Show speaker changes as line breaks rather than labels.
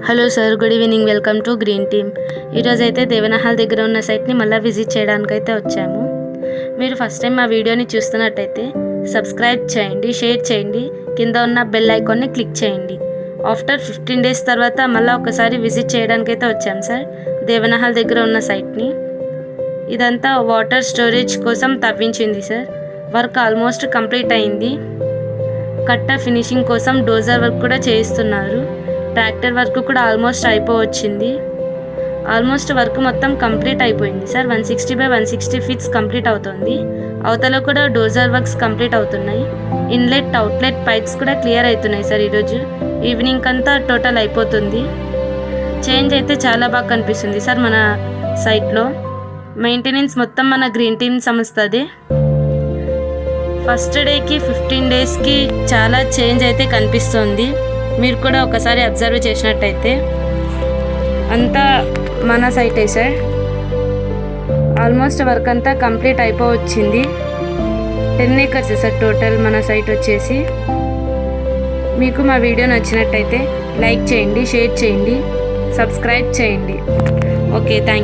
Hello sir, good evening. Welcome to green team. ఈరోజు అయితే దేవనహల్ దగ్గర ఉన్న సైట్ని మళ్ళీ విజిట్ చేయడానికైతే వచ్చాము. మీరు ఫస్ట్ టైం మా వీడియోని చూస్తున్నట్టయితే సబ్స్క్రైబ్ చేయండి, షేర్ చేయండి, కింద ఉన్న బెల్ ఐకాన్ని క్లిక్ చేయండి. ఆఫ్టర్ 15 days తర్వాత మళ్ళీ ఒకసారి విజిట్ చేయడానికైతే వచ్చాము సార్ దేవనహల్ దగ్గర ఉన్న సైట్ని. ఇదంతా వాటర్ స్టోరేజ్ కోసం తవ్వించింది సార్. వర్క్ ఆల్మోస్ట్ కంప్లీట్ అయింది. కట్ట ఫినిషింగ్ కోసం డోజర్ వర్క్ కూడా చేయిస్తున్నారు. ట్రాక్టర్ వర్క్ కూడా ఆల్మోస్ట్ అయిపోవచ్చింది. ఆల్మోస్ట్ వర్క్ మొత్తం కంప్లీట్ అయిపోయింది సార్. 160 by 160 ఫీట్స్ కంప్లీట్ అవుతుంది. అవతల కూడా డోజర్ వర్క్స్ కంప్లీట్ అవుతున్నాయి. ఇన్లెట్ అవుట్లెట్ పైప్స్ కూడా క్లియర్ అవుతున్నాయి సార్. ఈరోజు ఈవినింగ్ అంతా టోటల్ అయిపోతుంది. చేంజ్ అయితే చాలా బాగా కనిపిస్తుంది సార్ మన సైట్లో. మెయింటెనెన్స్ మొత్తం మన గ్రీన్ టీమ్ సంస్థది. ఫస్ట్ డేకి 15 daysకి చాలా చేంజ్ అయితే కనిపిస్తుంది. మీరు కూడా ఒకసారి అబ్జర్వ్ చేసినట్టయితే అంతా మన సైటే సార్. ఆల్మోస్ట్ వర్క్ అంతా కంప్లీట్ అయిపోవచ్చింది. 10 acres సార్ టోటల్ మన సైట్ వచ్చేసి. మీకు మా వీడియో నచ్చినట్టయితే లైక్ చేయండి, షేర్ చేయండి, సబ్స్క్రైబ్ చేయండి. Okay, thank you.